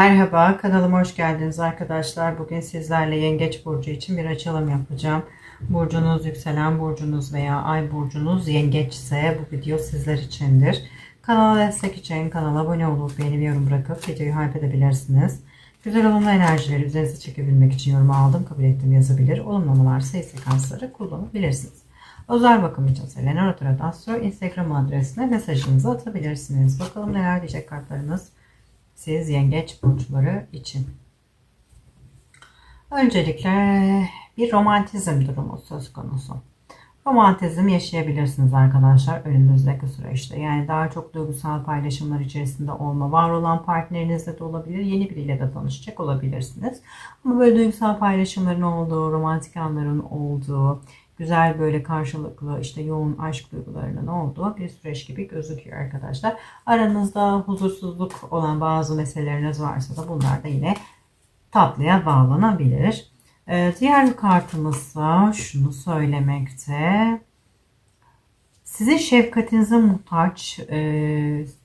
Merhaba, kanalıma hoş geldiniz arkadaşlar. Bugün sizlerle Yengeç Burcu için bir açılım yapacağım. Burcunuz, yükselen burcunuz veya ay burcunuz yengeçse bu video sizler içindir. Kanala destek için kanala abone olup beğeni ve yorum bırakıp videoyu hype edebilirsiniz. Güzel olumlu enerjileri üzerinize çekebilmek için yorum aldım, kabul ettim yazabilir. Olumlu varsa sekansları kullanabilirsiniz. Özel bakım için Selena Astro Instagram adresine mesajınızı atabilirsiniz. Bakalım neler diyecek kartlarınız siz yengeç burçları için. Öncelikle bir romantizm durumu söz konusu. Romantizm yaşayabilirsiniz arkadaşlar önümüzdeki süreçte. Yani daha çok duygusal paylaşımlar içerisinde olma, var olan partnerinizle de olabilir, yeni biriyle de tanışacak olabilirsiniz. Ama böyle duygusal paylaşımların olduğu, romantik anların olduğu, güzel böyle karşılıklı işte yoğun aşk duygularının olduğu bir süreç gibi gözüküyor arkadaşlar. Aranızda huzursuzluk olan bazı meseleleriniz varsa da bunlar da yine tatlıya bağlanabilir. Diğer bir kartımızsa şunu söylemekte. Sizin şefkatinize muhtaç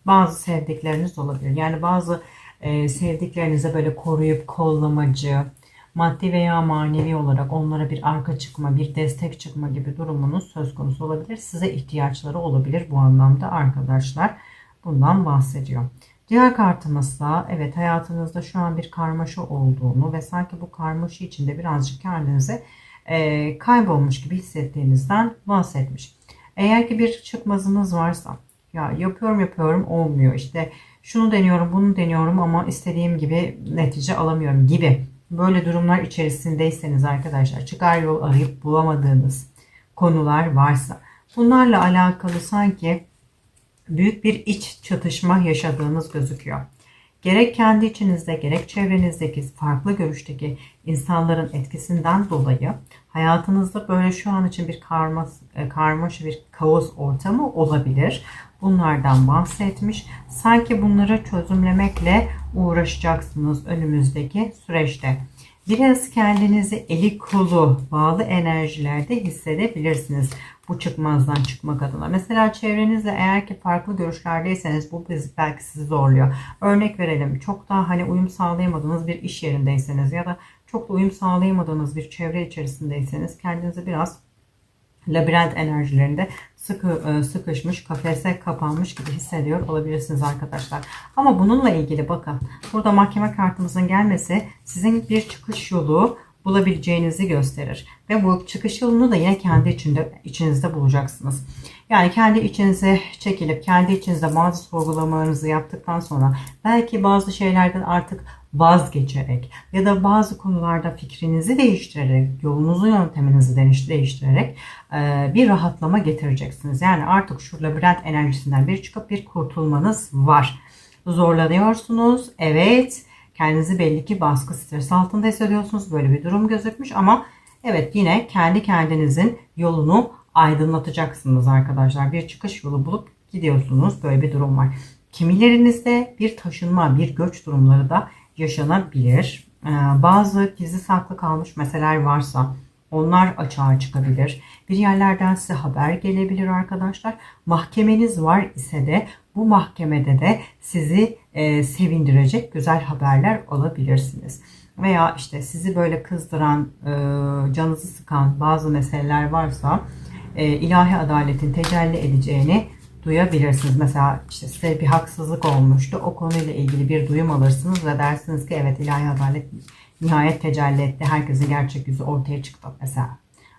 bazı sevdikleriniz olabilir. Yani bazı sevdiklerinize böyle koruyup kollamacı, maddi veya manevi olarak onlara bir arka çıkma, bir destek çıkma gibi durumunuz söz konusu olabilir. Size ihtiyaçları olabilir bu anlamda arkadaşlar. Bundan bahsediyor. Diğer kartımızda evet hayatınızda şu an bir karmaşa olduğunu ve sanki bu karmaşa içinde birazcık kendinizi kaybolmuş gibi hissettiğinizden bahsetmiş. Eğer ki bir çıkmazınız varsa ya yapıyorum olmuyor işte şunu deniyorum bunu deniyorum ama istediğim gibi netice alamıyorum gibi böyle durumlar içerisindeyseniz arkadaşlar çıkar yol arayıp bulamadığınız konular varsa bunlarla alakalı sanki büyük bir iç çatışma yaşadığınız gözüküyor. Gerek kendi içinizde gerek çevrenizdeki farklı görüşteki insanların etkisinden dolayı hayatınızda böyle şu an için bir karmaşa bir kaos ortamı olabilir. Bunlardan bahsetmiş. Sanki bunları çözümlemekle uğraşacaksınız önümüzdeki süreçte. Biraz kendinizi eli kolu bağlı enerjilerde hissedebilirsiniz bu çıkmazdan çıkmak adına. Mesela çevrenizle eğer ki farklı görüşlerdeyseniz bu belki sizi zorluyor. Örnek verelim, çok daha hani uyum sağlayamadığınız bir iş yerindeyseniz ya da çok da uyum sağlayamadığınız bir çevre içerisindeyseniz kendinizi biraz labirent enerjilerinde sıkışmış, kafese kapanmış gibi hissediyor olabilirsiniz arkadaşlar. Ama bununla ilgili bakın burada mahkeme kartımızın gelmesi sizin bir çıkış yolu bulabileceğinizi gösterir. Ve bu çıkış yolunu da yine kendi içinizde bulacaksınız. Yani kendi içinize çekilip kendi içinizde bazı sorgulamalarınızı yaptıktan sonra belki bazı şeylerden artık vazgeçerek ya da bazı konularda fikrinizi değiştirerek, yolunuzu, yönteminizi değiştirerek bir rahatlama getireceksiniz. Yani artık şu labirent enerjisinden bir çıkıp bir kurtulmanız var. Zorlanıyorsunuz. Evet. Kendinizi belli ki baskı, stres altında hissediyorsunuz. Böyle bir durum gözükmüş ama evet yine kendi kendinizin yolunu aydınlatacaksınız arkadaşlar. Bir çıkış yolu bulup gidiyorsunuz. Böyle bir durum var. Kimilerinizde bir taşınma, bir göç durumları da yaşanabilir. Bazı gizli saklı kalmış meseleler varsa onlar açığa çıkabilir. Bir yerlerden size haber gelebilir arkadaşlar. Mahkemeniz var ise de bu mahkemede de sizi sevindirecek güzel haberler alabilirsiniz. Veya işte sizi böyle kızdıran, canınızı sıkan bazı meseleler varsa ilahi adaletin tecelli edeceğini duyabilirsiniz. Mesela işte size bir haksızlık olmuştu. O konuyla ilgili bir duyum alırsınız ve dersiniz ki evet ilahi adalet nihayet tecelli etti. Herkesin gerçek yüzü ortaya çıktı mesela.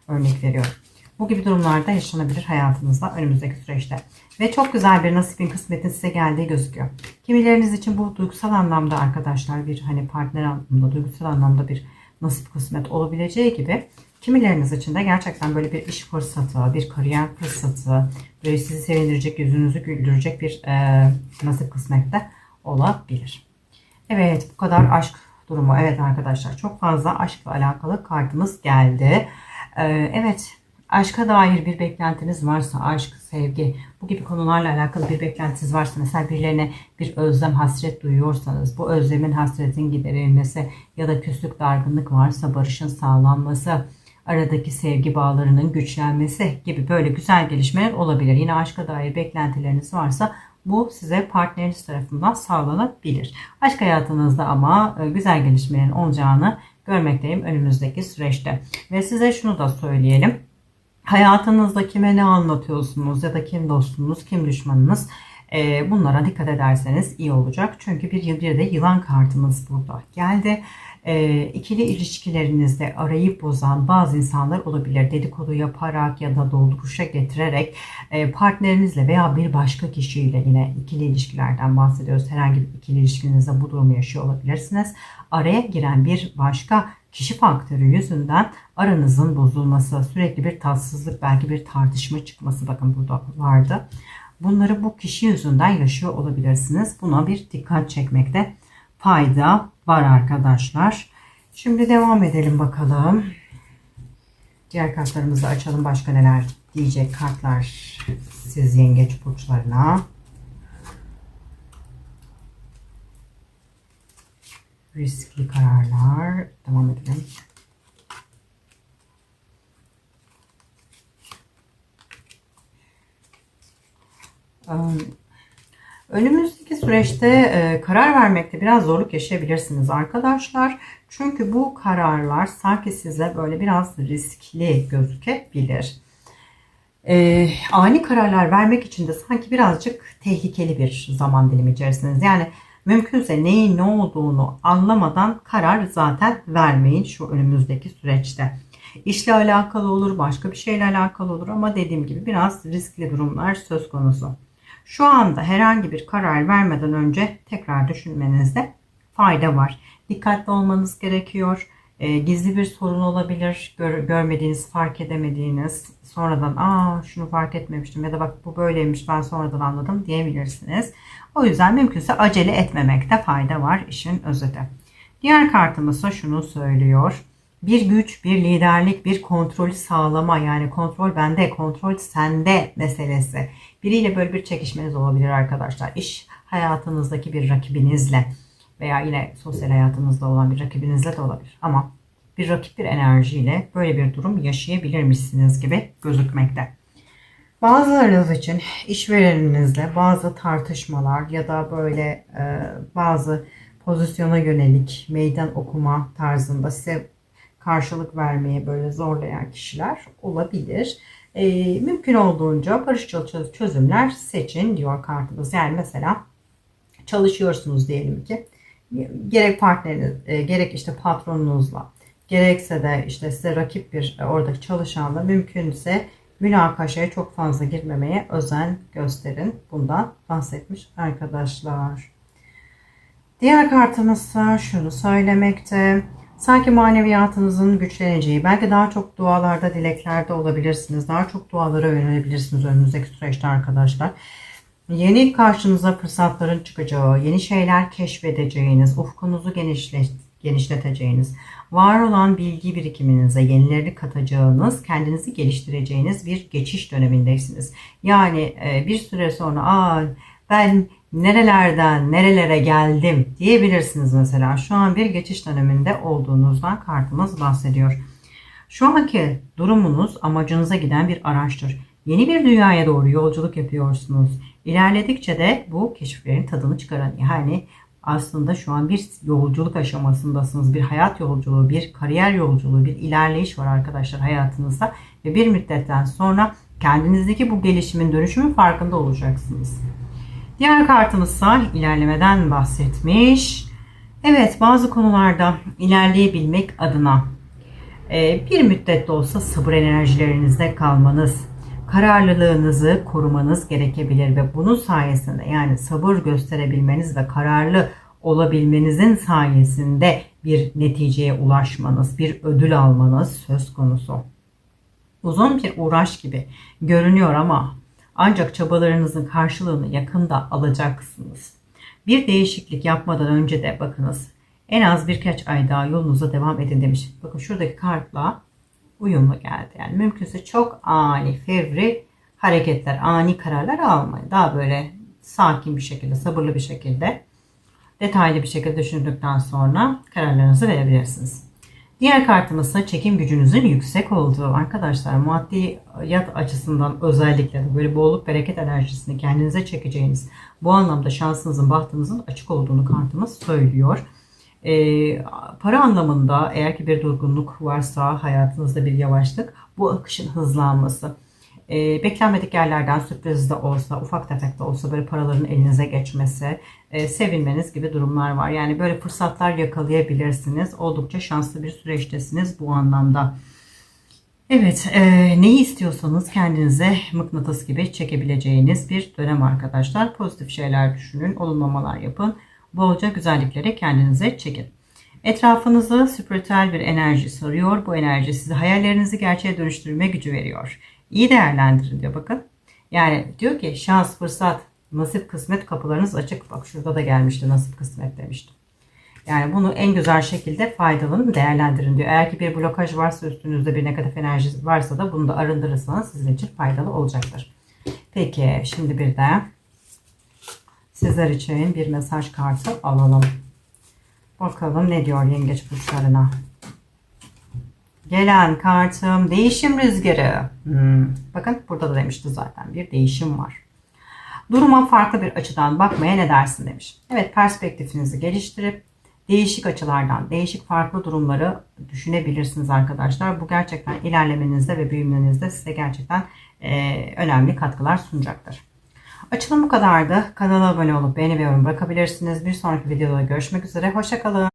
Örnek veriyorum. Bu gibi durumlarda yaşanabilir hayatınızda önümüzdeki süreçte. Ve çok güzel bir nasibin kısmetin size geldiği gözüküyor. Kimileriniz için bu duygusal anlamda arkadaşlar bir hani partner anlamda duygusal anlamda bir nasip kısmet olabileceği gibi kimileriniz için de gerçekten böyle bir iş fırsatı, bir kariyer fırsatı, böyle sizi sevindirecek, yüzünüzü güldürecek bir nasip kısmet de olabilir. Evet bu kadar aşk durumu. Evet arkadaşlar çok fazla aşkla alakalı kartımız geldi. Evet aşka dair bir beklentiniz varsa aşk, sevgi bu gibi konularla alakalı bir beklentiniz varsa mesela birilerine bir özlem, hasret duyuyorsanız bu özlemin, hasretin giderilmesi ya da küslük, dargınlık varsa barışın sağlanması, aradaki sevgi bağlarının güçlenmesi gibi böyle güzel gelişmeler olabilir. Yine aşka dair beklentileriniz varsa Bu size partneriniz tarafından sağlanabilir. Aşk hayatınızda ama güzel gelişmelerin olacağını görmekteyim önümüzdeki süreçte. Ve size şunu da söyleyelim. Hayatınızda kime ne anlatıyorsunuz ya da kim dostunuz, kim düşmanınız, bunlara dikkat ederseniz iyi olacak. Çünkü bir de yılan kartımız burada geldi. İkili ilişkilerinizde arayı bozan bazı insanlar olabilir. Dedikodu yaparak ya da dolduruşa getirerek partnerinizle veya bir başka kişiyle, yine ikili ilişkilerden bahsediyoruz. Herhangi bir ikili ilişkinizde bu durumu yaşıyor olabilirsiniz. Araya giren bir başka kişi faktörü yüzünden aranızın bozulması, sürekli bir tatsızlık, belki bir tartışma çıkması, bakın burada vardı. Bunları bu kişi yüzünden yaşıyor olabilirsiniz. Buna bir dikkat çekmekte fayda var arkadaşlar. Şimdi devam edelim bakalım. Diğer kartlarımızı açalım. Başka neler diyecek kartlar siz yengeç burçlarına. Riskli kararlar. Devam edelim. Önümüzdeki süreçte karar vermekte biraz zorluk yaşayabilirsiniz arkadaşlar. Çünkü bu kararlar sanki size böyle biraz riskli gözükebilir. Ani kararlar vermek için de sanki birazcık tehlikeli bir zaman dilimi içerisindeyiz. Yani mümkünse neyin ne olduğunu anlamadan karar zaten vermeyin şu önümüzdeki süreçte. İşle alakalı olur, başka bir şeyle alakalı olur ama dediğim gibi biraz riskli durumlar söz konusu. Şu anda herhangi bir karar vermeden önce tekrar düşünmenizde fayda var. Dikkatli olmanız gerekiyor. Gizli bir sorun olabilir. Görmediğiniz, fark edemediğiniz, sonradan şunu fark etmemiştim ya da bak bu böyleymiş ben sonradan anladım diyebilirsiniz. O yüzden mümkünse acele etmemekte fayda var, işin özeti. Diğer kartımızsa şunu söylüyor. Bir güç, bir liderlik, bir kontrolü sağlama, yani kontrol bende, kontrol sende meselesi. Biriyle böyle bir çekişmeniz olabilir arkadaşlar. İş hayatınızdaki bir rakibinizle veya yine sosyal hayatınızda olan bir rakibinizle de olabilir. Ama bir rakip, bir enerjiyle böyle bir durum yaşayabilirmişsiniz gibi gözükmekte. Bazılarınız için işvereninizle bazı tartışmalar ya da böyle bazı pozisyona yönelik meydan okuma tarzında size karşılık vermeye böyle zorlayan kişiler olabilir. Mümkün olduğunca barışçıl çözümler seçin diyor kartımız. Yani mesela çalışıyorsunuz diyelim ki, gerek partneriniz, gerek işte patronunuzla, gerekse de işte size rakip bir oradaki çalışanla mümkünse münakaşaya çok fazla girmemeye özen gösterin. Bundan bahsetmiş arkadaşlar. Diğer kartımızsa şunu söylemekte. Sanki maneviyatınızın güçleneceği, belki daha çok dualarda, dileklerde olabilirsiniz. Daha çok dualara yönelebilirsiniz önümüzdeki süreçte arkadaşlar. Yeni karşınıza fırsatların çıkacağı, yeni şeyler keşfedeceğiniz, ufkunuzu genişleteceğiniz, var olan bilgi birikiminize yenilerini katacağınız, kendinizi geliştireceğiniz bir geçiş dönemindesiniz. Yani bir süre sonra ben nerelerden nerelere geldim diyebilirsiniz mesela. Şu an bir geçiş döneminde olduğunuzdan kartımız bahsediyor. Şu anki durumunuz amacınıza giden bir araçtır. Yeni bir dünyaya doğru yolculuk yapıyorsunuz. İlerledikçe de bu keşiflerin tadını çıkaran, yani aslında şu an bir yolculuk aşamasındasınız. Bir hayat yolculuğu, bir kariyer yolculuğu, bir ilerleyiş var arkadaşlar hayatınızda. Ve bir müddetten sonra kendinizdeki bu gelişimin, dönüşümün farkında olacaksınız. Diğer kartımızsa ilerlemeden bahsetmiş. Evet, bazı konularda ilerleyebilmek adına bir müddet de olsa sabır enerjilerinizde kalmanız, kararlılığınızı korumanız gerekebilir ve bunun sayesinde, yani sabır gösterebilmeniz ve kararlı olabilmenizin sayesinde bir neticeye ulaşmanız, bir ödül almanız söz konusu. Uzun bir uğraş gibi görünüyor ama ancak çabalarınızın karşılığını yakında alacaksınız. Bir değişiklik yapmadan önce de bakınız, en az birkaç ay daha yolunuza devam edin demiş. Bakın şuradaki kartla uyumlu geldi. Yani mümkünse çok ani, fevri hareketler, ani kararlar almayın. Daha böyle sakin bir şekilde, sabırlı bir şekilde, detaylı bir şekilde düşündükten sonra kararlarınızı verebilirsiniz. Diğer kartımız ise çekim gücünüzün yüksek olduğu. Arkadaşlar maddiyat açısından özellikle de böyle bolluk bereket enerjisini kendinize çekeceğiniz, bu anlamda şansınızın, bahtınızın açık olduğunu kartımız söylüyor. Para anlamında eğer ki bir durgunluk varsa, hayatınızda bir yavaşlık, bu akışın hızlanması. Beklenmedik yerlerden sürpriz de olsa, ufak tefek de olsa böyle paraların elinize geçmesi, sevinmeniz gibi durumlar var. Yani böyle fırsatlar yakalayabilirsiniz. Oldukça şanslı bir süreçtesiniz bu anlamda. Evet, neyi istiyorsanız kendinize mıknatıs gibi çekebileceğiniz bir dönem arkadaşlar. Pozitif şeyler düşünün, olumlamalar yapın. Bolca güzellikleri kendinize çekin. Etrafınızı spiritüel bir enerji sarıyor. Bu enerji size hayallerinizi gerçeğe dönüştürme gücü veriyor. İyi değerlendirin diyor bakın. Yani diyor ki şans, fırsat, nasip, kısmet kapılarınız açık. Bak şurada da gelmişti nasip, kısmet demiştim. Yani bunu en güzel şekilde faydalanın, değerlendirin diyor. Eğer ki bir blokaj varsa, üstünüzde bir negatif enerji varsa da bunu da arındırırsanız sizin için faydalı olacaktır. Peki şimdi bir de sizler için bir mesaj kartı alalım. Bakalım ne diyor yengeç burçlarına. Gelen kartım değişim rüzgarı. Bakın burada da demişti zaten, bir değişim var. Duruma farklı bir açıdan bakmaya ne dersin demiş. Evet, perspektifinizi geliştirip değişik açılardan, değişik farklı durumları düşünebilirsiniz arkadaşlar. Bu gerçekten ilerlemenizde ve büyümenizde size gerçekten önemli katkılar sunacaktır. Açılım bu kadardı. Kanala abone olup beğeni ve yorum bırakabilirsiniz. Bir sonraki videoda görüşmek üzere. Hoşça kalın.